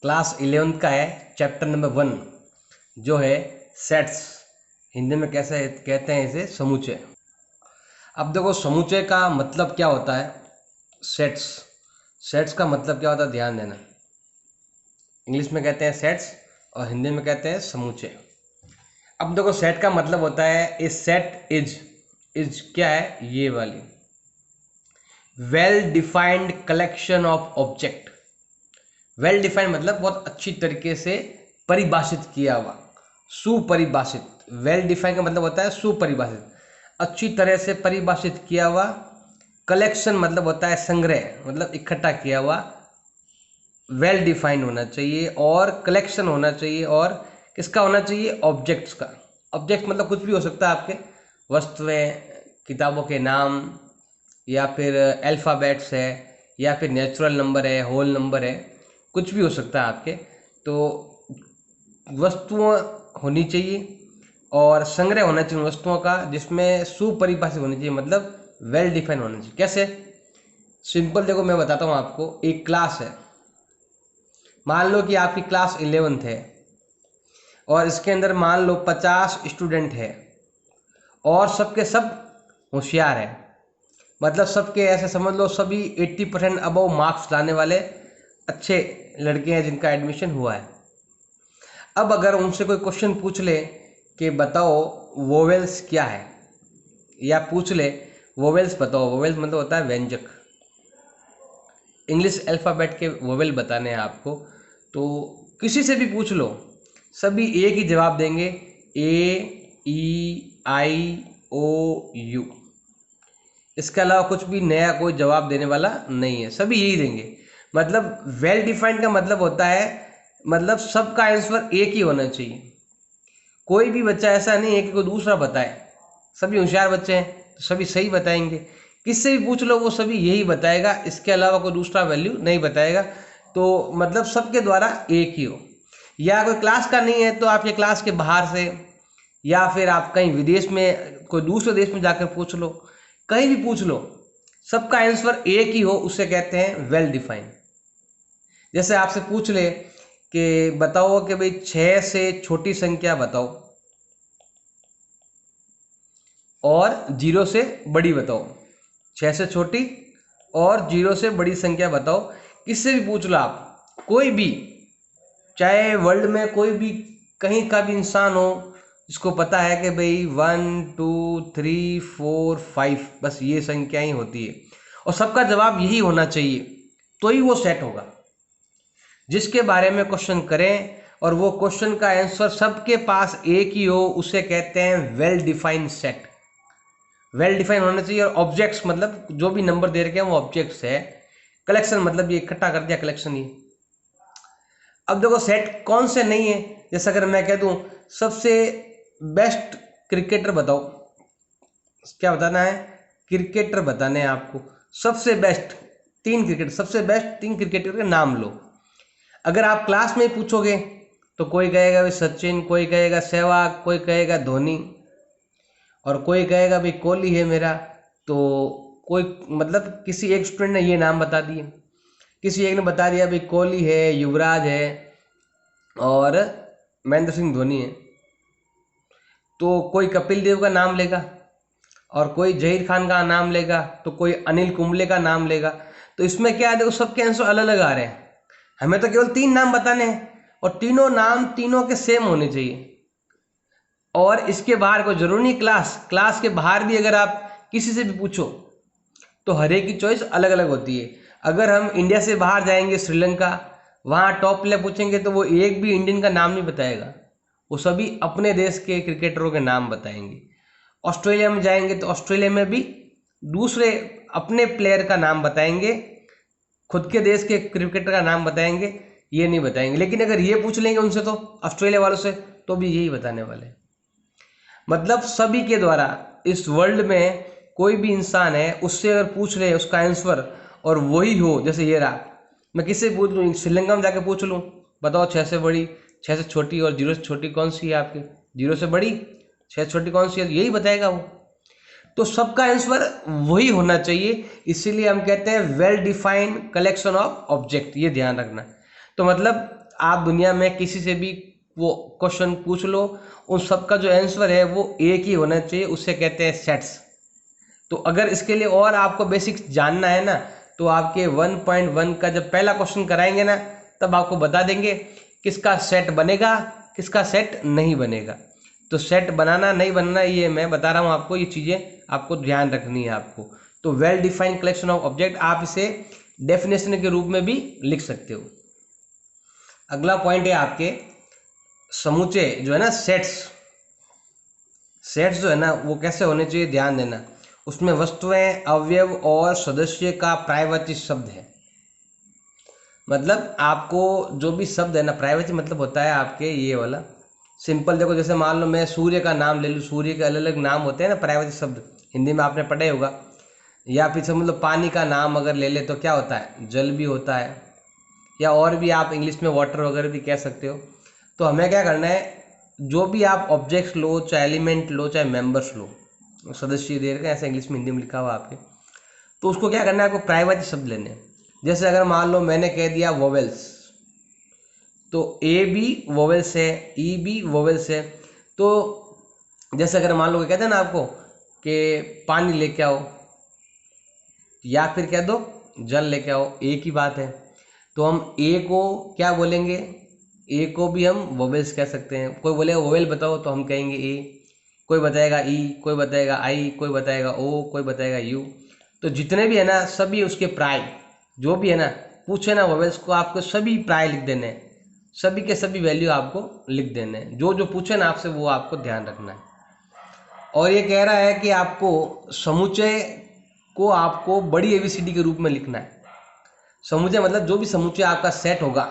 Class 11th का है chapter number 1 जो है सेट्स। हिंदी में कैसे कहते हैं इसे, समूचे। अब देखो समूचे का मतलब क्या होता है। सेट्स सेट्स का मतलब क्या होता है, ध्यान देना। इंग्लिश में कहते हैं सेट्स और हिंदी में कहते हैं समूचे। अब देखो सेट का मतलब होता है ए सेट इज क्या है, ये वाली well defined collection of object. Well defined मतलब बहुत अच्छी तरीके से परिभाषित किया हुआ, सुपरिभाषित। वेल डिफाइंड का मतलब होता है सुपरिभाषित, अच्छी तरह से परिभाषित किया हुआ। कलेक्शन मतलब होता है संग्रह, मतलब इकट्ठा किया हुआ। वेल डिफाइंड होना चाहिए और कलेक्शन होना चाहिए, और किसका होना चाहिए, ऑब्जेक्ट्स का। ऑब्जेक्ट मतलब कुछ भी हो सकता है आपके, वस्तुएं, किताबों के नाम, या फिर अल्फ़ाबेट्स है, या फिर नेचुरल नंबर है, होल नंबर है, कुछ भी हो सकता है आपके। तो वस्तुएं होनी चाहिए और संग्रह होना चाहिए वस्तुओं का, जिसमें सुपरिभाषित होनी चाहिए, मतलब वेल डिफाइन होना चाहिए। कैसे, सिंपल देखो मैं बताता हूँ आपको। एक क्लास है, मान लो कि आपकी क्लास 11th है और इसके अंदर मान लो 50 स्टूडेंट है और सबके सब होशियार है। मतलब सबके ऐसे समझ लो सभी 80% अबव मार्क्स लाने वाले अच्छे लड़के हैं जिनका एडमिशन हुआ है। अब अगर उनसे कोई क्वेश्चन पूछ ले कि बताओ वोवेल्स क्या है, या पूछ ले वोवेल्स बताओ, वोवेल्स मतलब होता है व्यंजक, इंग्लिश अल्फ़ाबेट के वोवेल बताने हैं आपको, तो किसी से भी पूछ लो, सभी एक ही जवाब देंगे, ए ई आई ओ यू। इसके अलावा कुछ भी नया कोई जवाब देने वाला नहीं है, सभी यही देंगे। मतलब वेल डिफाइंड का मतलब होता है, मतलब सबका आंसर एक ही होना चाहिए। कोई भी बच्चा ऐसा नहीं है कि कोई दूसरा बताए। सभी होशियार बच्चे हैं तो सभी सही बताएंगे। किससे भी पूछ लो वो सभी यही बताएगा, इसके अलावा कोई दूसरा वैल्यू नहीं बताएगा। तो मतलब सबके द्वारा एक ही हो। या कोई क्लास का नहीं है तो आपके क्लास के बाहर से, या फिर आप कहीं विदेश में कोई दूसरे देश में जाकर पूछ लो, कहीं भी पूछ लो, सबका आंसर एक ही हो, उसे कहते हैं वेल डिफाइंड। जैसे आपसे पूछ ले कि बताओ कि भाई 6 से छोटी संख्या बताओ और 0 से बड़ी बताओ। 6 से छोटी और 0 से बड़ी संख्या बताओ। किससे भी पूछ लो आप, कोई भी, चाहे वर्ल्ड में कोई भी कहीं का भी इंसान हो, जिसको पता है कि भाई 1 2 3 4 5 बस ये संख्या ही होती है, और सबका जवाब यही होना चाहिए, तो ही वो सेट होगा। जिसके बारे में क्वेश्चन करें और वो क्वेश्चन का आंसर सबके पास एक ही हो, उसे कहते हैं well defined set. Well define होना चाहिए। और ऑब्जेक्ट्स मतलब जो भी नंबर दे रखे हैं वो ऑब्जेक्ट्स है। कलेक्शन मतलब ये इकट्ठा कर दिया, कलेक्शन ये। अब देखो सेट कौन से नहीं है, जैसे अगर मैं कह दूं सबसे बेस्ट क्रिकेटर बताओ, क्या बताना है, क्रिकेटर बताने हैं आपको। सबसे बेस्ट सबसे बेस्ट 3 क्रिकेटर के नाम लो। अगर आप क्लास में पूछोगे तो कोई कहेगा भाई सचिन, कोई कहेगा सहवाग, कोई कहेगा धोनी, और कोई कहेगा भाई कोहली है मेरा। तो कोई मतलब किसी एक स्टूडेंट ने ये नाम बता दिए, किसी एक ने बता दिया भाई कोहली है, युवराज है और महेंद्र सिंह धोनी है। तो कोई कपिल देव का नाम लेगा, और कोई जहीर खान का नाम लेगा, तो कोई अनिल कुंबले का नाम लेगा। तो इसमें क्या है, देखो सबके आंसर अलग अलग आ रहे हैं। हमें तो केवल 3 नाम बताने हैं, और तीनों नाम तीनों के सेम होने चाहिए। और इसके बाहर कोई जरूरी नहीं, क्लास के बाहर भी अगर आप किसी से भी पूछो तो हर एक की चॉइस अलग अलग होती है। अगर हम इंडिया से बाहर जाएंगे श्रीलंका, वहाँ टॉप प्लेयर पूछेंगे तो वो एक भी इंडियन का नाम नहीं बताएगा, वो सभी अपने देश के क्रिकेटरों के नाम बताएंगे। ऑस्ट्रेलिया में जाएंगे तो ऑस्ट्रेलिया में भी दूसरे अपने प्लेयर का नाम बताएंगे, खुद के देश के क्रिकेटर का नाम बताएंगे, ये नहीं बताएंगे। लेकिन अगर ये पूछ लेंगे उनसे, तो ऑस्ट्रेलिया वालों से, तो भी यही बताने वाले। मतलब सभी के द्वारा इस वर्ल्ड में कोई भी इंसान है, उससे अगर पूछ ले उसका आंसर और वही हो, जैसे ये रहा, मैं किससे पूछ लूँ, श्रीलंका में जाके पूछ लूँ बताओ 6 से बड़ी, 6 से छोटी और 0 से छोटी कौन सी है आपकी, 0 से बड़ी 6 से छोटी कौन सी है, यही बताएगा वो। तो सबका आंसर वही होना चाहिए, इसीलिए हम कहते हैं well defined collection of object, ये ध्यान रखना। तो मतलब आप दुनिया में किसी से भी वो क्वेश्चन पूछ लो, उन सब का जो आंसर है वो एक ही होना चाहिए, उससे कहते हैं सेट्स। तो अगर इसके लिए और आपको बेसिक्स जानना है ना, तो आपके 1.1 का जब पहला क्वेश्चन कराएंगे ना, तब आपको बता देंगे किसका सेट बनेगा, किसका सेट नहीं बनेगा। तो सेट बनाना नहीं बनना ये मैं बता रहा हूँ आपको, ये चीज़ें आपको ध्यान रखनी है आपको। तो well defined collection of object, आप इसे डेफिनेशन के रूप में भी लिख सकते हो। अगला पॉइंट है आपके समूचे जो है ना, सेट्स। सेट्स जो है ना वो कैसे होने चाहिए, ध्यान देना। उसमें वस्तुएं, अवयव और सदस्य का पर्यायवाची शब्द है। मतलब आपको जो भी शब्द है ना, पर्यायवाची मतलब होता है आपके ये वाला सिंपल। देखो जैसे मान लो मैं सूर्य का नाम ले लूँ, सूर्य के अलग अलग नाम होते हैं ना पर्यायवाची शब्द, हिंदी में आपने पढ़ा ही होगा। या फिर समझ लो पानी का नाम अगर ले ले तो क्या होता है, जल भी होता है, या और भी आप इंग्लिश में वाटर वगैरह भी कह सकते हो। तो हमें क्या करना है, जो भी आप ऑब्जेक्ट्स लो, चाहे एलिमेंट लो, चाहे मेंबर्स लो, सदस्य दे रखे ऐसा इंग्लिश में हिंदी में लिखा हुआ आपके, तो उसको क्या करना है, आपको पर्यायवाची शब्द लेने हैं। जैसे अगर मान लो मैंने कह दिया वोवेल्स, तो ए भी वोवेल्स है, ई भी वोवेल्स है। तो जैसे अगर मान लो कहते हैं ना आपको कि पानी लेके आओ, या फिर कह दो जल लेके आओ, एक ही बात है। तो हम ए को क्या बोलेंगे, ए को भी हम वोवेल्स कह सकते हैं। कोई बोलेगा वोवेल बताओ तो हम कहेंगे ए, कोई बताएगा ई, कोई बताएगा आई, कोई बताएगा ओ, कोई बताएगा यू। तो जितने भी है ना सभी उसके प्राय जो भी है ना, पूछे ना वोवेल्स को, आपको सभी प्राय लिख देने हैं, सभी के सभी वैल्यू आपको लिख देने हैं। जो जो पूछे ना आपसे वो आपको ध्यान रखना है। और ये कह रहा है कि आपको समुच्चय को आपको बड़ी एबीसीडी के रूप में लिखना है। समुच्चय मतलब जो भी समुच्चय आपका सेट होगा,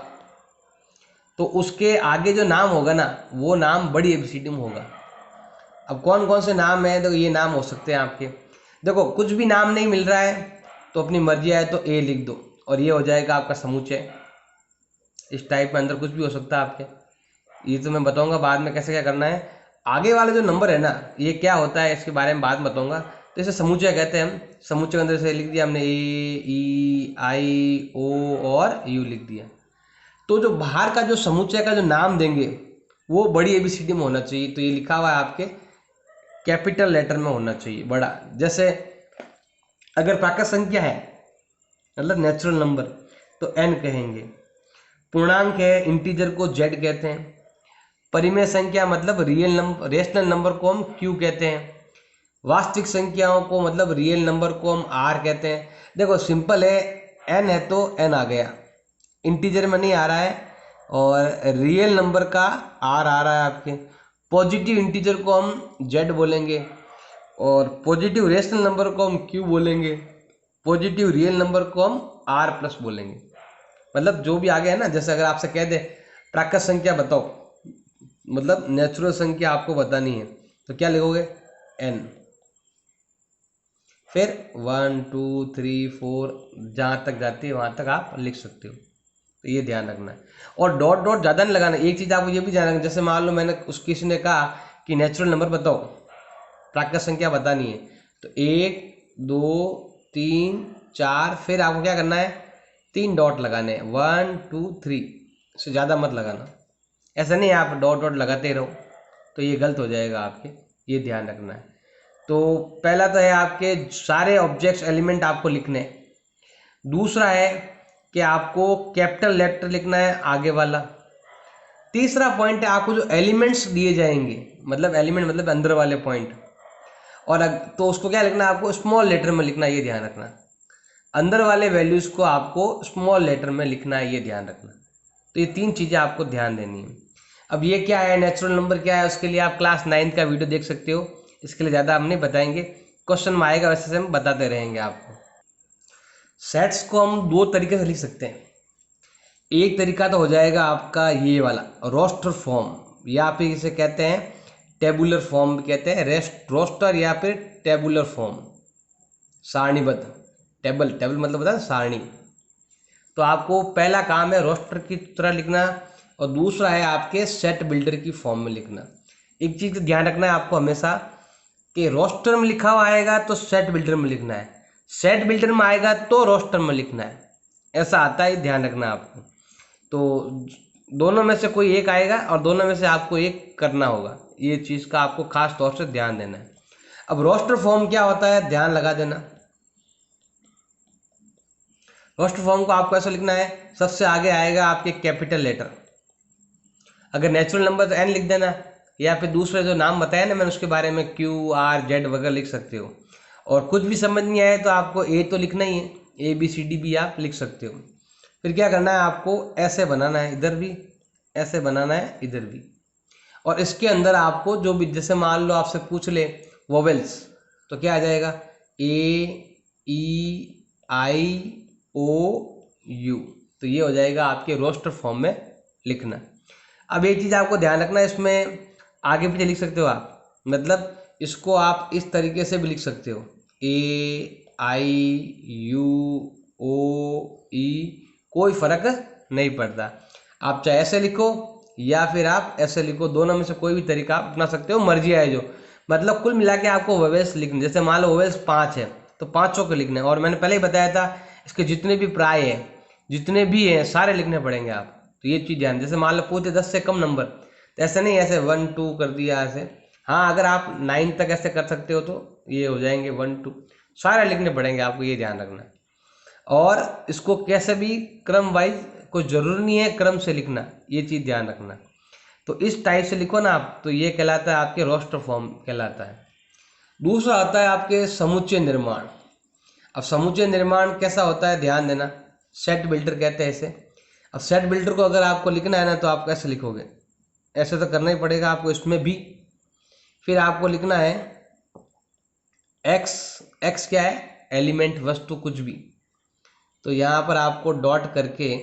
तो उसके आगे जो नाम होगा ना, वो नाम बड़ी एबीसीडी में होगा। अब कौन कौन से नाम है, तो ये नाम हो सकते हैं आपके, देखो कुछ भी नाम नहीं मिल रहा है तो अपनी मर्जी है तो ए लिख दो, और ये हो जाएगा आपका समुच्चय। इस टाइप में अंदर कुछ भी हो सकता है आपके, ये तो मैं बताऊंगा बाद में कैसे क्या करना है। आगे वाले जो नंबर है ना, ये क्या होता है इसके बारे में बाद में बताऊंगा। तो इसे समुच्चय कहते हैं हम। समुच्चय के अंदर से लिख दिया हमने ए, ई, आई, ओ और यू लिख दिया। तो जो बाहर का जो समुच्चय का जो नाम देंगे वो बड़ी एबीसीडी में होना चाहिए। तो ये लिखा हुआ है आपके कैपिटल लेटर में होना चाहिए, बड़ा। जैसे अगर प्राकृत संख्या है मतलब नेचुरल नंबर, तो एन कहेंगे। पूर्णांक है, इंटीजर को जेड कहते हैं। परिमेय संख्या मतलब रियल नंबर, रेशनल नंबर को हम क्यू कहते हैं। वास्तविक संख्याओं को मतलब रियल नंबर को हम आर कहते हैं। देखो सिंपल है, एन है तो एन आ गया, इंटीजर में नहीं आ रहा है, और रियल नंबर का आर आ रहा है आपके। पॉजिटिव इंटीजर को हम जेड बोलेंगे, और पॉजिटिव रेशनल नंबर को हम क्यू बोलेंगे। पॉजिटिव रियल नंबर को हम आर प्लस बोलेंगे। मतलब जो भी आगे है ना, जैसे अगर आपसे कह दे प्राकृत संख्या बताओ, मतलब नेचुरल संख्या आपको बतानी है, तो क्या लिखोगे, एन। फिर 1 2 3 4 जहाँ तक जाती है वहाँ तक आप लिख सकते हो। तो ये ध्यान रखना है। और डॉट डॉट ज़्यादा नहीं लगाना। एक चीज़ आपको ये भी ध्यान रखना, जैसे मान लो मैंने किसी ने कहा कि नेचुरल नंबर बताओ, प्राकृत संख्या बतानी है, तो 1 2 3 4, फिर आपको क्या करना है, 3 डॉट लगाने हैं, 1 2 3 से ज़्यादा मत लगाना। ऐसा नहीं आप डॉट डॉट लगाते रहो, तो ये गलत हो जाएगा आपके, ये ध्यान रखना है। तो पहला तो है आपके सारे ऑब्जेक्ट्स एलिमेंट आपको लिखने हैं। दूसरा है कि आपको कैपिटल लेटर लिखना है आगे वाला। तीसरा पॉइंट है आपको जो एलिमेंट्स दिए जाएंगे, मतलब एलिमेंट मतलब अंदर वाले पॉइंट, और तो उसको क्या लिखना है, आपको स्मॉल लेटर में लिखना है, ये ध्यान रखना। अंदर वाले वैल्यूज को आपको स्मॉल लेटर में लिखना है, ये ध्यान रखना। तो ये 3 चीज़ें आपको ध्यान देनी है। अब ये क्या है, नेचुरल नंबर क्या है, उसके लिए आप क्लास 9 का वीडियो देख सकते हो। इसके लिए ज़्यादा हम नहीं बताएंगे, क्वेश्चन में आएगा वैसे से हम बताते रहेंगे आपको। सेट्स को हम 2 तरीके से लिख सकते हैं। एक तरीका तो हो जाएगा आपका ये वाला रोस्टर फॉर्म, या फिर इसे कहते हैं टेबुलर फॉर्म भी कहते हैं, रोस्टर या फिर टेबुलर फॉर्म, सारणीबद्ध। टेबल मतलब बता सारणी। तो आपको पहला काम है रोस्टर की तरह लिखना, और दूसरा है आपके सेट बिल्डर की फॉर्म में लिखना। एक चीज़ ध्यान रखना है आपको हमेशा कि रोस्टर में लिखा हुआ आएगा तो सेट बिल्डर में लिखना है, सेट बिल्डर में आएगा तो रोस्टर में लिखना है, ऐसा आता है, ध्यान रखना आपको। तो दोनों में से कोई एक आएगा और दोनों में से आपको एक करना होगा। ये चीज़ का आपको खास तौर से ध्यान देना है। अब रोस्टर फॉर्म क्या होता है, ध्यान लगा देना। रोस्टर फॉर्म को आपको ऐसा लिखना है, सबसे आगे आएगा आपके कैपिटल लेटर। अगर नेचुरल नंबर तो एन लिख देना, या फिर दूसरे जो नाम बताया ना मैंने उसके बारे में क्यू आर जेड वगैरह लिख सकते हो। और कुछ भी समझ नहीं आए तो आपको ए तो लिखना ही है, ए बी सी डी भी आप लिख सकते हो। फिर क्या करना है, आपको ऐसे बनाना है, इधर भी ऐसे बनाना है, इधर भी। और इसके अंदर आपको जो भी, जैसे मान लो आपसे पूछ ले वोवेल्स, तो क्या आ जाएगा, ए ई आई ओ यू, तो ये हो जाएगा आपके रोस्टर फॉर्म में लिखना। अब एक चीज़ आपको ध्यान रखना है, इसमें आगे पीछे लिख सकते हो आप, मतलब इसको आप इस तरीके से भी लिख सकते हो, ए आई यू ओ ई, कोई फर्क नहीं पड़ता। आप चाहे ऐसे लिखो या फिर आप ऐसे लिखो, दोनों में से कोई भी तरीका आप अपना सकते हो, मर्जी आए जो। मतलब कुल मिला के आपको वोवेल्स लिखने, जैसे मान लो वोवेल्स 5 है तो 5 को लिखना है। और मैंने पहले ही बताया था इसके जितने भी प्राय हैं, जितने भी हैं सारे लिखने पड़ेंगे आप। तो ये चीज़ ध्यान, जैसे मान लो पूछे 10 से कम नंबर, तो ऐसे नहीं ऐसे 1 2 कर दिया ऐसे। हाँ, अगर आप 9 तक ऐसे कर सकते हो तो ये हो जाएंगे 1 2, सारे लिखने पड़ेंगे आपको, ये ध्यान रखना। और इसको कैसे भी क्रम वाइज, कोई जरूरी नहीं है क्रम से लिखना, ये चीज़ ध्यान रखना। तो इस टाइप से लिखो ना आप, तो ये कहलाता है आपके रोस्टर फॉर्म कहलाता है। दूसरा आता है आपके समुच्चय निर्माण। अब समुच्चय निर्माण कैसा होता है, ध्यान देना, सेट बिल्डर कहते हैं इसे। अब सेट बिल्डर को अगर आपको लिखना है ना, तो आप कैसे लिखोगे, ऐसे तो करना ही पड़ेगा आपको इसमें भी। फिर आपको लिखना है एक्स, एक्स क्या है, एलिमेंट, वस्तु, कुछ भी। तो यहाँ पर आपको डॉट करके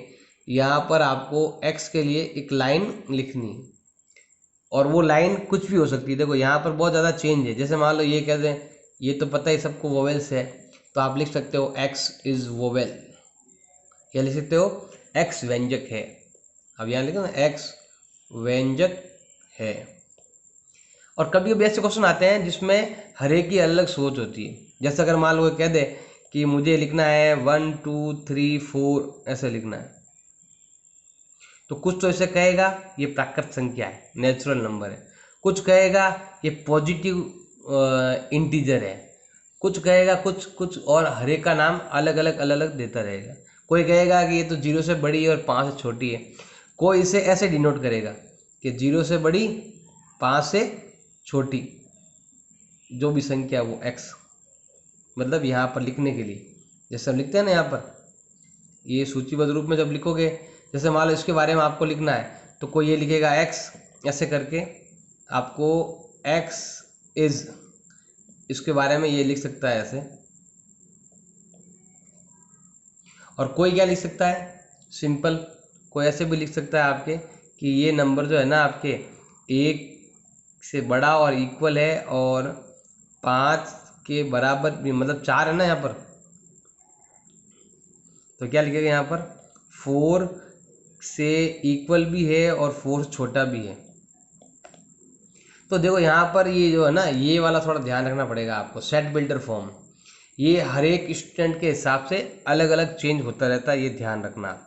यहाँ पर आपको एक्स के लिए एक लाइन लिखनी है। और वो लाइन कुछ भी हो सकती है। देखो यहाँ पर बहुत ज़्यादा चेंज है, जैसे मान लो ये कहते हैं, ये तो पता ही सबको वोवेल्स है, तो आप लिख सकते हो एक्स इज वोवेल, या लिख सकते हो एक्स व्यंजक है। अब यहाँ लिखो ना एक्स व्यंजक है। और कभी कभी ऐसे क्वेश्चन आते हैं जिसमें हर एक की अलग सोच होती है। जैसे अगर मान लो कह दे कि मुझे लिखना है 1 2 3 4 ऐसे लिखना है, तो कुछ तो ऐसे कहेगा ये प्राकृत संख्या है, नेचुरल नंबर है, कुछ कहेगा ये पॉजिटिव इंटीजर है, कुछ कहेगा कुछ कुछ, और हर एक का नाम अलग अलग देता रहेगा। कोई कहेगा कि ये तो 0 से बड़ी है और 5 से छोटी है, कोई इसे ऐसे डिनोट करेगा कि 0 से बड़ी 5 से छोटी, जो भी संख्या वो x, मतलब यहाँ पर लिखने के लिए जैसे हम लिखते हैं ना, यहाँ पर ये सूचीबद्ध रूप में जब लिखोगे, जैसे मान लो इसके बारे में आपको लिखना है, तो कोई ये लिखेगा x ऐसे करके, आपको x इज, इसके बारे में ये लिख सकता है ऐसे। और कोई क्या लिख सकता है, सिंपल, कोई ऐसे भी लिख सकता है आपके कि ये नंबर जो है ना आपके 1 से बड़ा और इक्वल है, और 5 के बराबर भी, मतलब 4 है ना यहाँ पर, तो क्या लिखेगा यहाँ पर 4 से इक्वल भी है और 4 से छोटा भी है। तो देखो यहाँ पर ये जो है ना, ये वाला थोड़ा ध्यान रखना पड़ेगा आपको। सेट बिल्डर फॉर्म ये हर एक स्टूडेंट के हिसाब से अलग अलग चेंज होता रहता है, ये ध्यान रखना।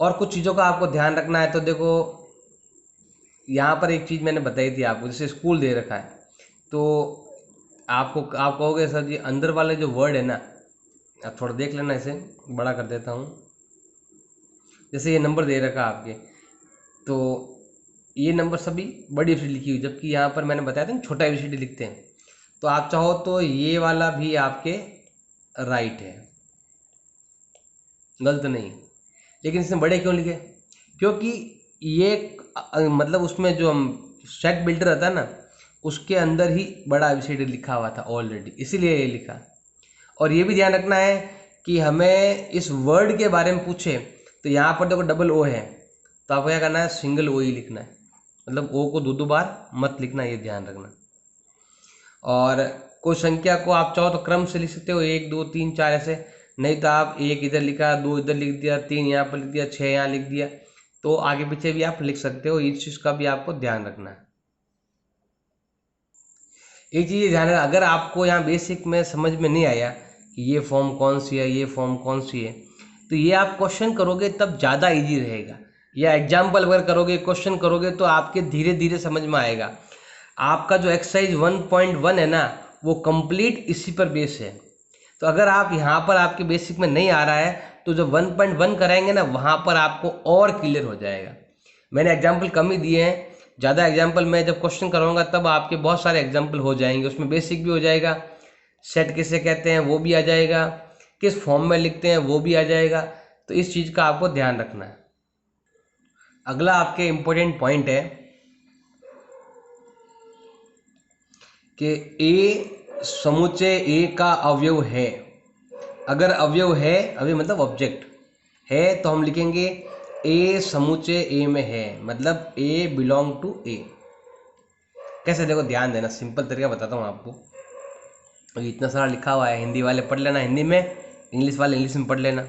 और कुछ चीज़ों का आपको ध्यान रखना है, तो देखो यहाँ पर एक चीज़ मैंने बताई थी आपको, जैसे स्कूल दे रखा है, तो आपको, आप कहोगे सर जी अंदर वाले जो वर्ड है ना, आप थोड़ा देख लेना, इसे बड़ा कर देता हूँ। जैसे ये नंबर दे रखा आपके, तो ये नंबर सभी बड़ी एबीसीडी लिखी हुई, जबकि यहाँ पर मैंने बताया था छोटा एबीसीडी लिखते हैं। तो आप चाहो तो ये वाला भी आपके राइट है, गलत नहीं, लेकिन इसमें बड़े क्यों लिखे, क्योंकि ये मतलब उसमें जो हम सेट बिल्डर रहता है ना, उसके अंदर ही बड़ा एबीसीडी लिखा हुआ था ऑलरेडी, इसीलिए ये लिखा। और ये भी ध्यान रखना है कि हमें इस वर्ड के बारे में पूछे, तो यहाँ पर देखो डबल ओ है, तो आपको क्या करना है, सिंगल ओ ही लिखना है, मतलब ओ को दो बार मत लिखना, ये ध्यान रखना। और कोई संख्या को आप चाहो तो क्रम से लिख सकते हो, 1 2 3 4 ऐसे, नहीं तो आप 1 इधर लिखा, 2 इधर लिख दिया, 3 यहाँ पर लिख दिया, 6 यहाँ लिख दिया, तो आगे पीछे भी आप लिख सकते हो। इस चीज़ का भी आपको ध्यान रखना है। एक चीज़ ध्यान रखना, अगर आपको यहाँ बेसिक में समझ में नहीं आया कि ये फॉर्म कौन सी है, ये फॉर्म कौन सी है, तो ये आप क्वेश्चन करोगे तब ज़्यादा इजी रहेगा। या एग्जाम्पल अगर करोगे, क्वेश्चन करोगे तो आपके धीरे धीरे समझ में आएगा। आपका जो एक्सरसाइज 1.1 है ना, वो कंप्लीट इसी पर बेस है। तो अगर आप यहाँ पर आपके बेसिक में नहीं आ रहा है तो जब 1.1 कराएंगे ना, वहाँ पर आपको और क्लियर हो जाएगा। मैंने एग्जाम्पल कम ही दिए हैं, ज़्यादा एग्जाम्पल मैं जब क्वेश्चन कराऊंगा तब आपके बहुत सारे एग्जाम्पल हो जाएंगे, उसमें बेसिक भी हो जाएगा, सेट किसे कहते हैं वो भी आ जाएगा, किस फॉर्म में लिखते हैं वो भी आ जाएगा। तो इस चीज़ का आपको ध्यान रखना है। अगला आपके इम्पोर्टेंट पॉइंट है कि ए समुच्चय ए का अवयव है। अगर अवयव है, अवयव मतलब ऑब्जेक्ट है, तो हम लिखेंगे ए समुच्चय ए में है, मतलब ए बिलोंग टू ए। कैसे, देखो ध्यान देना, सिंपल तरीका बताता हूँ आपको। अभी इतना सारा लिखा हुआ है, हिंदी वाले पढ़ लेना हिंदी में, इंग्लिश वाले इंग्लिश में पढ़ लेना।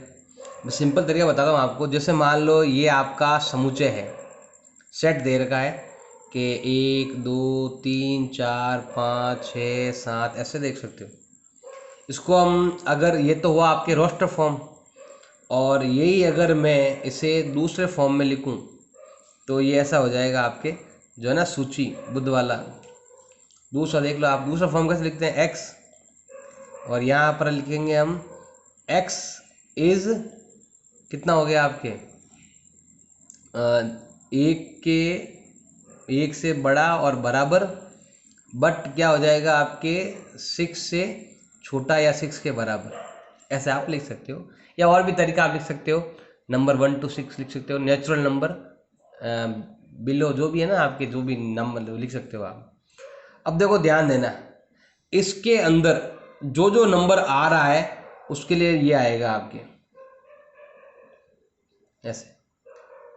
मैं सिंपल तरीका बताता हूँ आपको। जैसे मान लो ये आपका समुच्चय है, सेट दे रखा है कि 1 2 3 4 5 6 7, ऐसे देख सकते हो। इसको हम, अगर ये तो हुआ आपके रोस्टर फॉर्म, और यही अगर मैं इसे दूसरे फॉर्म में लिखूं तो ये ऐसा हो जाएगा आपके, जो है ना सूची बुद्ध वाला। दूसरा देख लो आप, दूसरा फॉर्म कैसे लिखते हैं, एक्स, और यहाँ पर लिखेंगे हम एक्स इज कितना हो गया आपके, एक से बड़ा और बराबर, बट क्या हो जाएगा आपके 6 से छोटा या 6 के बराबर, ऐसे आप लिख सकते हो। या और भी तरीका आप लिख सकते हो, नंबर 1 to 6 लिख सकते हो, नेचुरल नंबर बिलो जो भी है ना आपके, जो भी नंबर लिख सकते हो आप। अब देखो ध्यान देना, इसके अंदर जो जो नंबर आ रहा है उसके लिए ये आएगा आपके ऐसे,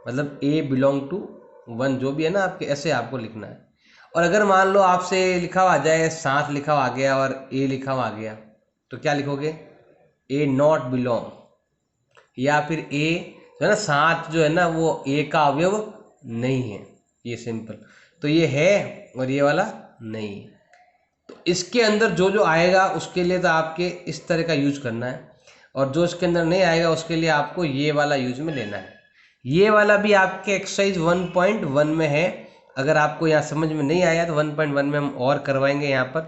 मतलब ए बिलोंग टू 1 जो भी है ना आपके, ऐसे आपको लिखना है। और अगर मान लो आपसे लिखा हुआ आ जाए 7 लिखा हुआ आ गया और ए लिखा हुआ आ गया, तो क्या लिखोगे, ए नॉट बिलोंग, या फिर ए जो है ना 7 जो है ना वो ए का अवयव नहीं है, ये सिंपल। तो ये है और ये वाला नहीं है। तो इसके अंदर जो जो आएगा उसके लिए तो आपके इस तरह का यूज करना है, और जो इसके अंदर नहीं आएगा उसके लिए आपको ये वाला यूज में लेना है। ये वाला भी आपके एक्सरसाइज 1.1 में है। अगर आपको यहाँ समझ में नहीं आया तो 1.1 में हम और करवाएंगे यहाँ पर।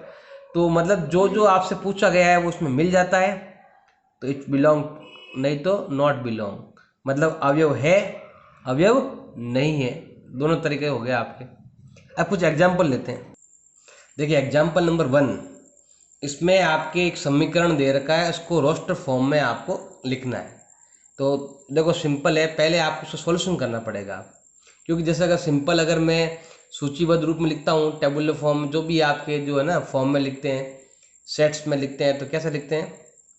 तो मतलब जो जो आपसे पूछा गया है वो उसमें मिल जाता है। तो इट बिलोंग, नहीं तो नॉट बिलोंग, मतलब अवयव है, अवयव नहीं है, दोनों तरीके हो गए आपके। अब कुछ एग्जाम्पल लेते हैं। देखिए एग्जाम्पल नंबर 1, इसमें आपके एक समीकरण दे रखा है, उसको रोस्टर फॉर्म में आपको लिखना है। तो देखो सिंपल है, पहले आपको उसका सॉल्यूशन करना पड़ेगा, क्योंकि जैसे अगर सिंपल अगर मैं सूचीबद्ध रूप में लिखता हूँ, टेबुलर फॉर्म जो भी आपके जो है ना फॉर्म में लिखते हैं, सेट्स में लिखते हैं, तो कैसे लिखते हैं,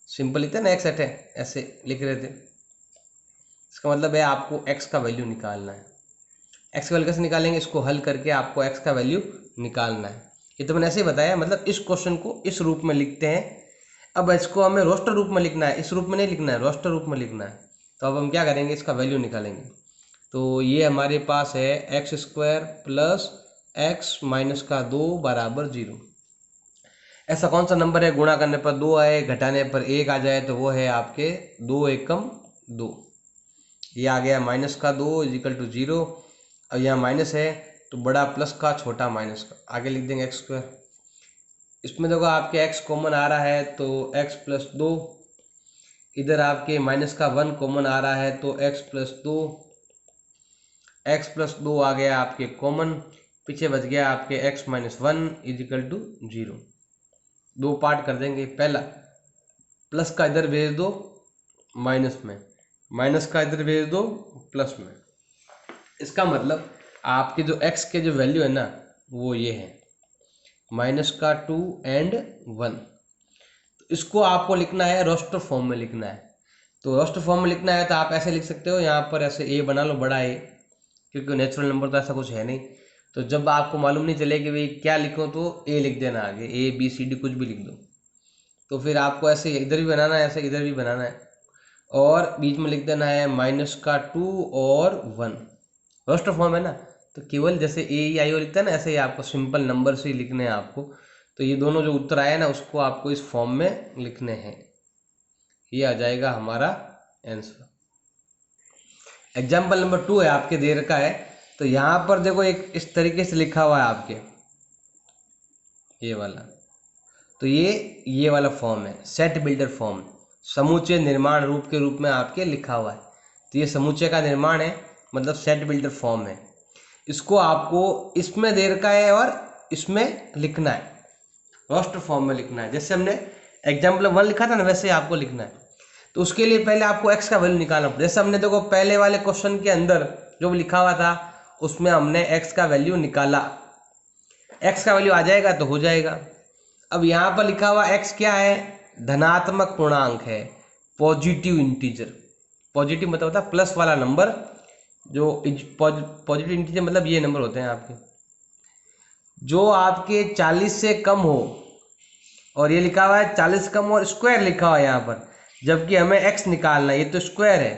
सिंपल लिखते हैं ना, एक सेट है ऐसे लिख रहे थे। इसका मतलब है आपको एक्स का वैल्यू निकालना है। एक्स का वैल्यू कैसे निकालेंगे, इसको हल करके आपको एक्स का वैल्यू निकालना है। ये तो मैंने ऐसे ही बताया, मतलब इस क्वेश्चन को इस रूप में लिखते हैं। अब इसको हमें रोस्टर रूप में लिखना है, इस रूप में नहीं लिखना है, रोस्टर रूप में लिखना है। तो अब हम क्या करेंगे, इसका वैल्यू निकालेंगे। तो ये हमारे पास है x square plus x minus का 2 बराबर 0। ऐसा कौन सा नंबर है गुणा करने पर 2 आए, घटाने पर 1 आ जाए, तो वो है आपके 2 एकम 2। ये आ गया माइनस का 2 इजिकल टू 0। अब यहाँ माइनस है तो बड़ा प्लस का, छोटा माइनस का, आगे लिख देंगे एक्स स्क्वायर। इसमें देखो आपके x कॉमन आ रहा है तो x प्लस 2, इधर आपके माइनस का 1 कॉमन आ रहा है तो x प्लस 2, x प्लस 2 आ गया आपके कॉमन, पीछे बच गया आपके x माइनस 1 इजिकल टू 0। दो पार्ट कर देंगे, पहला प्लस का इधर भेज दो माइनस में, माइनस का इधर भेज दो प्लस में। इसका मतलब आपके जो x के जो वैल्यू है ना वो ये है माइनस का 2 एंड 1। तो इसको आपको लिखना है रोस्टर फॉर्म में लिखना है। तो रोस्टर फॉर्म में लिखना है तो आप ऐसे लिख सकते हो, यहाँ पर ऐसे ए बना लो, बड़ा ए, क्योंकि नेचुरल नंबर तो ऐसा कुछ है नहीं। तो जब आपको मालूम नहीं चले कि भाई क्या लिखो तो ए लिख देना, आगे ए बी सी डी कुछ भी लिख दो। तो फिर आपको ऐसे इधर भी बनाना है, ऐसे इधर भी बनाना है, और बीच में लिख देना है माइनस का 2 और 1। रोस्टर फॉर्म है ना, तो केवल जैसे ए ई आई ओ लिखता है ना, ऐसे ही आपको सिंपल नंबर से ही लिखने हैं आपको। तो ये दोनों जो उत्तर आए ना उसको आपको इस फॉर्म में लिखने हैं, ये आ जाएगा हमारा आंसर। एग्जाम्पल नंबर 2 है आपके दे रखा है, तो यहाँ पर देखो एक इस तरीके से लिखा हुआ है आपके ये वाला, तो ये वाला फॉर्म है सेट बिल्डर फॉर्म, समूचे निर्माण रूप के रूप में आपके लिखा हुआ है। तो ये समूचे का निर्माण है, मतलब सेट बिल्डर फॉर्म है। इसको आपको इसमें दे रखा है और इसमें लिखना है, रोस्टर फॉर्म में लिखना है। जैसे हमने एग्जाम्पल 1 लिखा था ना, वैसे ही आपको लिखना है। तो उसके लिए पहले आपको एक्स का वैल्यू निकालना पड़ेगा। जैसे हमने देखो पहले वाले क्वेश्चन के अंदर जो लिखा हुआ था उसमें हमने एक्स का वैल्यू निकाला, एक्स का वैल्यू आ जाएगा तो हो जाएगा। अब यहाँ पर लिखा हुआ एक्स क्या है, धनात्मक पूर्णांक है, पॉजिटिव इंटीजर। पॉजिटिव मतलब होता है प्लस वाला नंबर, जो पॉजिटिव इंटीजर मतलब ये नंबर होते हैं आपके जो आपके 40 से कम हो, और ये लिखा हुआ है 40 कम और स्क्वायर लिखा हुआ है यहाँ पर, जबकि हमें एक्स निकालना है, ये तो स्क्वायर है।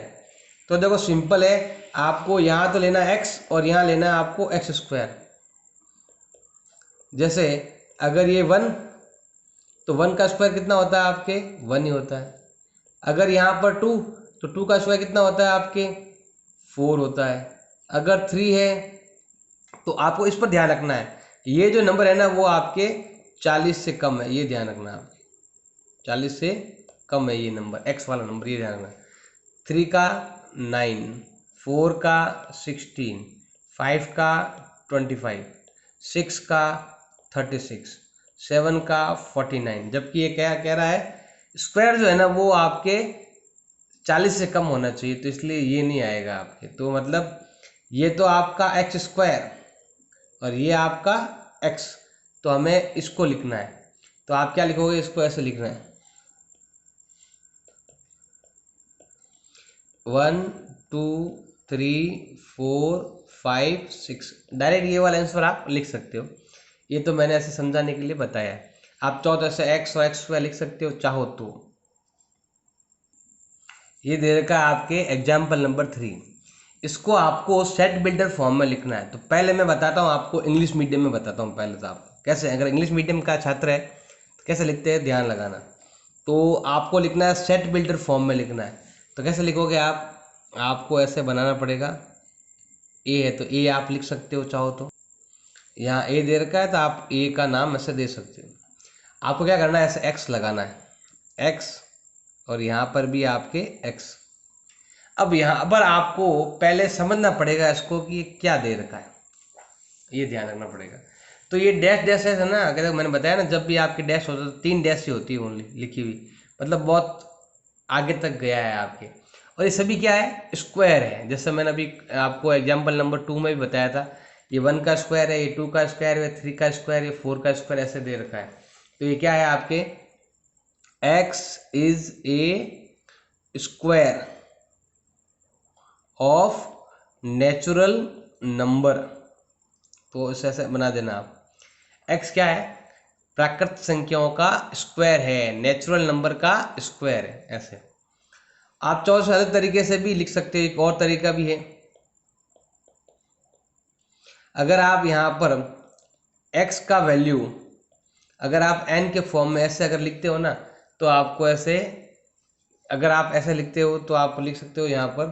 तो देखो सिंपल है, आपको यहाँ तो लेना है एक्स और यहाँ लेना है आपको एक्स स्क्वायर। जैसे अगर ये 1, तो 1 का स्क्वायर कितना होता है आपके 1 ही होता है। अगर यहाँ पर 2, तो 2 का स्क्वायर कितना होता है आपके 4 होता है। अगर 3 है तो आपको इस पर ध्यान रखना है, ये जो नंबर है ना वो आपके 40 से कम है, ये ध्यान रखना है आपके 40 से कम है ये नंबर, एक्स वाला नंबर, ये ध्यान रखना। 3 का 9, 4 का 16, 5 का 25, 6 का 36, 7 का 49। जबकि ये क्या कह रहा है, स्क्वायर जो है ना वो आपके 40 से कम होना चाहिए, तो इसलिए ये नहीं आएगा आपके। तो मतलब ये तो आपका एक्स स्क्वायर और ये आपका एक्स, तो हमें इसको लिखना है। तो आप क्या लिखोगे, इसको ऐसे लिखना है 1 2 3 4 5 6, डायरेक्ट ये वाला आंसर आप लिख सकते हो। ये तो मैंने ऐसे समझाने के लिए बताया है। आप चाहो तो ऐसे एक्स और एक्स स्क्वायर लिख सकते हो चाहो तो। ये दे रखा है आपके एग्जाम्पल नंबर 3, इसको आपको सेट बिल्डर फॉर्म में लिखना है। तो पहले मैं बताता हूँ आपको, इंग्लिश मीडियम में बताता हूँ पहले तो आपको कैसे, अगर इंग्लिश मीडियम का छात्र है तो कैसे लिखते हैं ध्यान लगाना। तो आपको लिखना है सेट बिल्डर फॉर्म में लिखना है। तो कैसे लिखोगे आप, आपको ऐसे बनाना पड़ेगा, ए है तो ए आप लिख सकते हो चाहो तो, यहाँ ए दे रखा है तो आप ए का नाम ऐसे दे सकते हो। आपको क्या करना है, ऐसे एक्स लगाना है, एक्स, और यहाँ पर भी आपके एक्स। अब यहाँ पर आपको पहले समझना पड़ेगा इसको कि ये क्या दे रखा है, ये ध्यान रखना पड़ेगा। तो ये डैश डैश है ना, अगर मैंने बताया ना जब भी आपके डैश होता है तो 3 डैश ही होती है ओनली लिखी हुई, मतलब बहुत आगे तक गया है आपके। और ये सभी क्या है, स्क्वायर है। जैसे मैंने अभी आपको एग्जाम्पल नंबर 2 में भी बताया था, ये 1 का स्क्वायर है, ये 2 का स्क्वायर है, 3 का स्क्वायर, ये 4 का स्क्वायर, ऐसे दे रखा है। तो ये क्या है आपके, x is a square of natural number. तो इसे ऐसे बना देना आप, x क्या है, प्राकृत संख्याओं का स्क्वायर है, नेचुरल नंबर का स्क्वायर है। ऐसे आप चाहो तो अलग तरीके से भी लिख सकते हो, एक और तरीका भी है। अगर आप यहाँ पर x का वैल्यू अगर आप n के फॉर्म में ऐसे अगर लिखते हो ना, तो आपको ऐसे, अगर आप ऐसे लिखते हो तो आप लिख सकते हो यहाँ पर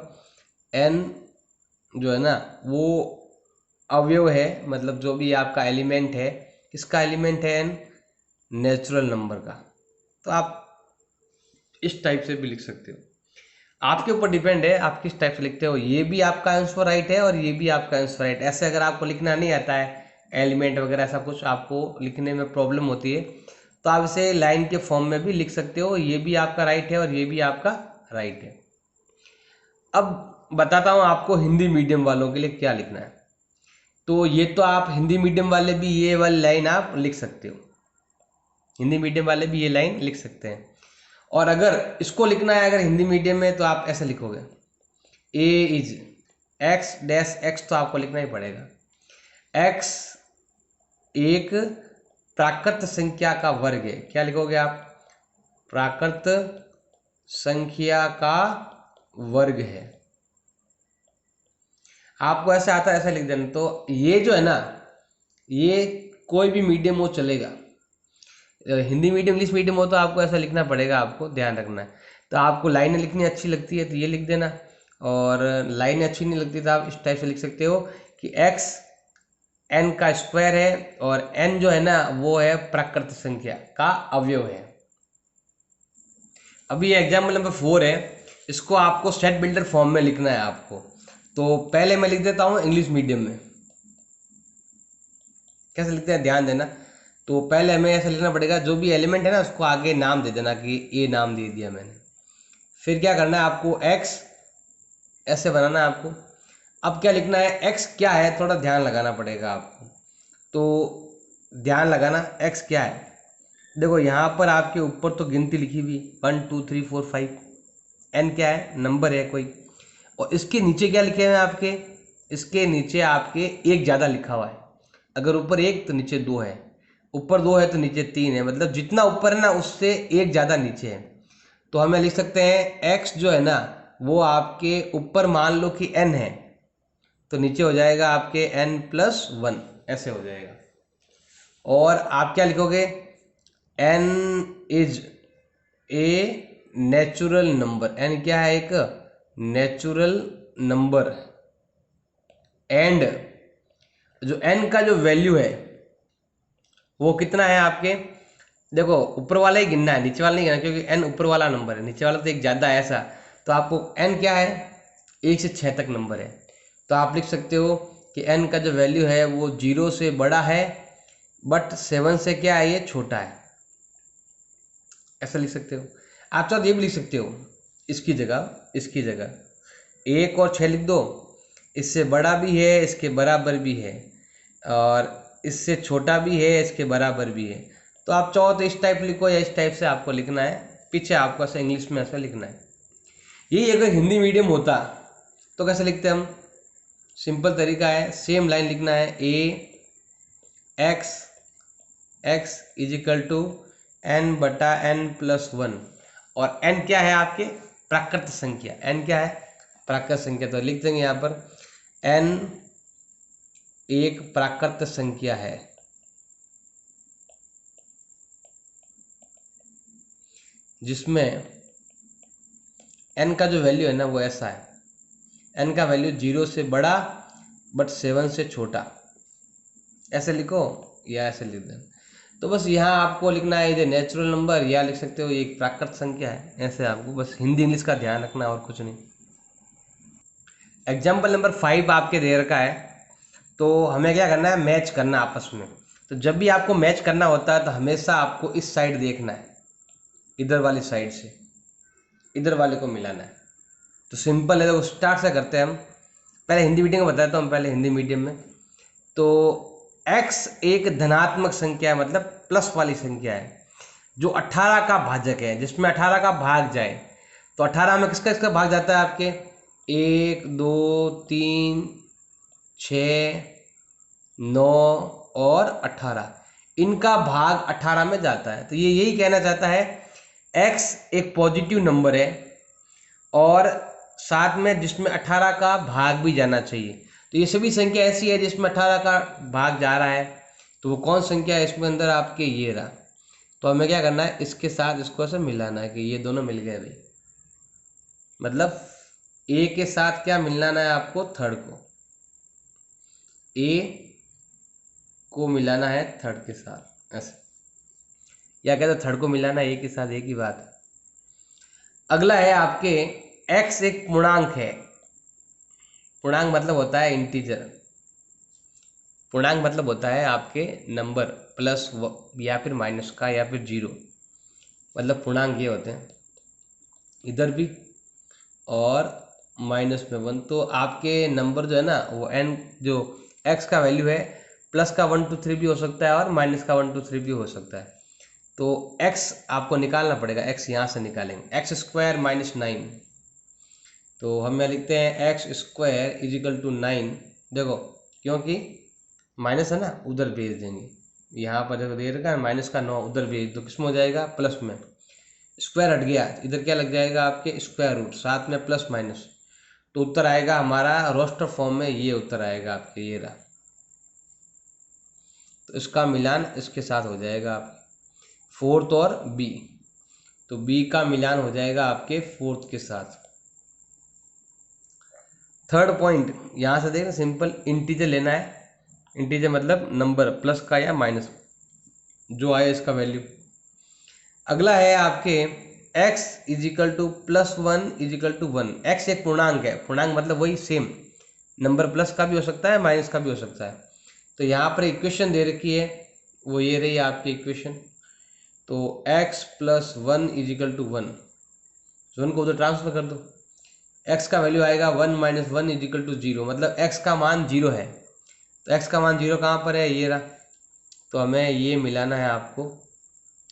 n जो है ना वो अवयव है, मतलब जो भी आपका एलिमेंट है, किसका एलिमेंट है n, नेचुरल नंबर का। तो आप इस टाइप से भी लिख सकते हो, आपके ऊपर डिपेंड है आप किस टाइप से लिखते हो। ये भी आपका आंसर राइट है और ये भी आपका आंसर राइट। ऐसे अगर आपको लिखना नहीं आता है एलिमेंट वगैरह ऐसा कुछ आपको लिखने में प्रॉब्लम होती है, तो आप इसे लाइन के फॉर्म में भी लिख सकते हो, ये भी आपका राइट है और ये भी आपका राइट है। अब बताता हूँ आपको हिंदी मीडियम वालों के लिए क्या लिखना है। तो ये तो आप हिंदी मीडियम वाले भी ये वाली लाइन आप लिख सकते हो, हिंदी मीडियम वाले भी ये लाइन लिख सकते हैं। और अगर इसको लिखना है अगर हिंदी मीडियम में, तो आप ऐसे लिखोगे ए इज एक्स डैश एक्स, तो आपको लिखना ही पड़ेगा एक्स एक प्राकृत संख्या का वर्ग है। क्या लिखोगे आप, प्राकृत संख्या का वर्ग है। आपको ऐसा आता है ऐसा लिख देना। तो ये जो है ना, ये कोई भी मीडियम हो चलेगा, हिंदी मीडियम इंग्लिश मीडियम हो तो आपको ऐसा लिखना पड़ेगा, आपको ध्यान रखना है। तो आपको लाइनें लिखनी अच्छी लगती है तो ये लिख देना, और लाइन अच्छी नहीं लगती तो आप इस टाइप से लिख सकते हो कि x n का स्क्वायर है और n जो है ना वो है प्राकृत संख्या का अवयव है। अभी एग्जाम्पल नंबर 4 है, इसको आपको सेट बिल्डर फॉर्म में लिखना है आपको। तो पहले मैं लिख देता हूँ इंग्लिश मीडियम में। कैसे लिखते हैं ध्यान देना। तो पहले हमें ऐसा लिखना पड़ेगा, जो भी एलिमेंट है ना उसको आगे नाम दे देना कि ए नाम दे दिया मैंने। फिर क्या करना है आपको, x ऐसे बनाना है आपको। अब क्या लिखना है, x क्या है थोड़ा ध्यान लगाना पड़ेगा आपको। तो ध्यान लगाना, x क्या है। देखो यहाँ पर आपके ऊपर तो गिनती लिखी हुई 1 2 3 4 5। n क्या है, नंबर है कोई। और इसके नीचे क्या लिखे हुए हैं आपके, इसके नीचे आपके एक ज़्यादा लिखा हुआ है। अगर ऊपर 1 तो नीचे 2 है, ऊपर 2 है तो नीचे 3 है, मतलब जितना ऊपर है ना उससे एक ज़्यादा नीचे है। तो हमें लिख सकते हैं x जो है ना वो आपके ऊपर मान लो कि n है, तो नीचे हो जाएगा आपके n+1, ऐसे हो जाएगा। और आप क्या लिखोगे, n is a natural number. n क्या है, एक नेचुरल नंबर। एंड जो n का जो वैल्यू है वो कितना है आपके, देखो ऊपर वाला ही गिनना है, नीचे वाला नहीं गिनना, क्योंकि n ऊपर वाला नंबर है, नीचे वाला तो एक ज़्यादा है ऐसा। तो आपको n क्या है, 1 से 6 तक नंबर है। तो आप लिख सकते हो कि n का जो वैल्यू है वो 0 से बड़ा है बट 7 से क्या है, ये छोटा है। ऐसा लिख सकते हो। आप चाहो ये भी लिख सकते हो, इसकी जगह 1 और 6 लिख दो। इससे बड़ा भी है, इसके बराबर भी है, और इससे छोटा भी है, इसके बराबर भी है। तो आप चाहो तो इस टाइप लिखो, या इस टाइप से आपको लिखना है, पीछे आपको ऐसे इंग्लिश में ऐसा लिखना है। यही अगर हिंदी मीडियम होता तो कैसे लिखते हम, सिंपल तरीका है, सेम लाइन लिखना है, x is equal to n/n+1। और n क्या है आपके, प्राकृत संख्या। n क्या है, प्राकृत संख्या। तो लिख देंगे यहाँ पर n एक प्राकृत संख्या है, जिसमें n का जो वैल्यू है ना वो ऐसा है, n का वैल्यू 0 से बड़ा बट 7 से छोटा। ऐसे लिखो या ऐसे लिख दें। तो बस यहाँ आपको लिखना है ये नेचुरल नंबर, या लिख सकते हो ये एक प्राकृत संख्या है। ऐसे आपको बस हिंदी इंग्लिश का ध्यान रखना और कुछ नहीं। एग्जाम्पल नंबर 5 आपके दे रखा है, तो हमें क्या करना है, मैच करना आपस में। तो जब भी आपको मैच करना होता है तो हमेशा आपको इस साइड देखना है, इधर वाली साइड से इधर वाले को मिलाना है। तो सिंपल है, तो स्टार्ट से करते हैं हम। पहले हिंदी मीडियम में बताता हूँ, पहले हिंदी मीडियम में। तो x एक धनात्मक संख्या है, मतलब प्लस वाली संख्या है, जो 18 का भाजक है, जिसमें 18 का भाग जाए। तो 18 में किसका किसका भाग जाता है आपके, 1 2 3 6 9 और 18, इनका भाग 18 में जाता है। तो ये यही कहना चाहता है x एक पॉजिटिव नंबर है और साथ में जिसमें 18 का भाग भी जाना चाहिए। तो ये सभी संख्या ऐसी है जिसमें 18 का भाग जा रहा है। तो वो कौन संख्या है इसमें अंदर आपके, ये रहा। तो हमें क्या करना है, इसके साथ इसको ऐसे मिलाना है कि ये दोनों मिल गए भाई। मतलब a के साथ क्या मिलाना है आपको, थर्ड को, a को मिलाना है थर्ड के साथ, ऐसे। या कहते हैं थर्ड को मिलाना है a के साथ, एक ही बात है। अगला है आपके x एक पूर्णांक है। पूर्णांक मतलब होता है इंटीजर। पूर्णांक मतलब होता है आपके नंबर प्लस या फिर माइनस का या फिर 0, मतलब पूर्णांक ये होते हैं, इधर भी और माइनस में 1। तो आपके नंबर जो है ना वो n जो x का वैल्यू है, प्लस का 1 2 3 भी हो सकता है और माइनस का 1 2 3 भी हो सकता है। तो x आपको निकालना पड़ेगा, x यहाँ से निकालेंगे, x² - 9। तो हम लिखते हैं x² = 9। देखो क्योंकि माइनस है ना, उधर भेज देंगे। यहाँ पर देखो दे रखा है माइनस का 9, उधर भेज दो, किस में हो जाएगा, प्लस में। स्क्वायर हट गया, इधर क्या लग जाएगा आपके, स्क्वायर रूट, साथ में प्लस माइनस। तो उत्तर आएगा हमारा रोस्टर फॉर्म में, ये उत्तर आएगा आपके, ये रहा। तो इसका मिलान इसके साथ हो जाएगा आपके, फोर्थ और b। तो b का मिलान हो जाएगा आपके फोर्थ के साथ। थर्ड पॉइंट यहाँ से देखना, सिंपल इंटीजर लेना है। इंटीजर मतलब नंबर प्लस का या माइनस जो आए इसका वैल्यू। अगला है आपके x equal to +1 equal to 1। x एक पूर्णांक है, पूर्णांक मतलब वही सेम नंबर, प्लस का भी हो सकता है माइनस का भी हो सकता है। तो यहाँ पर इक्वेशन दे रखी है, वो ये रही आपकी इक्वेशन। तो x + 1 इजिकल टू 1, 1 को उधर ट्रांसफर कर दो, x का वैल्यू आएगा 1 - 1 इजिकल टू 0, मतलब x का मान 0 है। तो x का मान 0 कहाँ पर है, ये रहा। तो हमें ये मिलाना है आपको,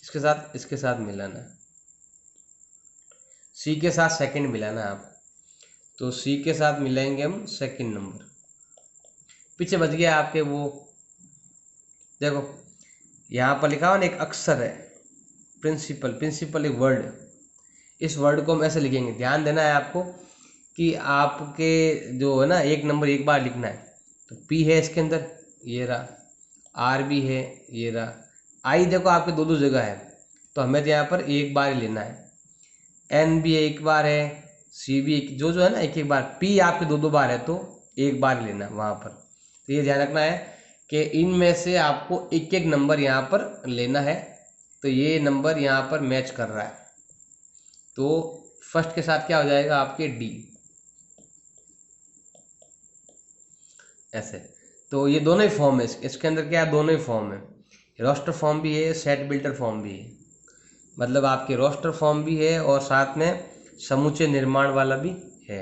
इसके साथ मिलाना है, c के साथ सेकंड मिलाना है आपको। तो c के साथ मिलाएंगे हम सेकंड नंबर। पीछे बच गया आपके वो, देखो यहाँ पर लिखा हुआ ना एक अक्षर है, प्रिंसिपल एक वर्ड। इस वर्ड को हम ऐसे लिखेंगे, ध्यान देना है आपको कि आपके जो है ना एक नंबर एक बार लिखना है। तो p है इसके अंदर, ये रहा, r भी है, ये रहा, i देखो आपके दो जगह है, तो हमें तो यहाँ पर एक बार ही लेना है। n भी एक बार है, c भी जो है ना एक बार, p आपके दो बार है, तो एक बार लेना है वहाँ पर। तो ये ध्यान रखना है कि इनमें से आपको एक एक नंबर यहाँ पर लेना है। तो ये नंबर यहाँ पर मैच कर रहा है, तो फर्स्ट के साथ क्या हो जाएगा आपके d, ऐसे। तो ये दोनों ही फॉर्म है, इसके अंदर क्या है, दोनों ही फॉर्म है, रोस्टर फॉर्म भी है, सेट बिल्डर फॉर्म भी है। मतलब आपके रोस्टर फॉर्म भी है और साथ में समूचे निर्माण वाला भी है।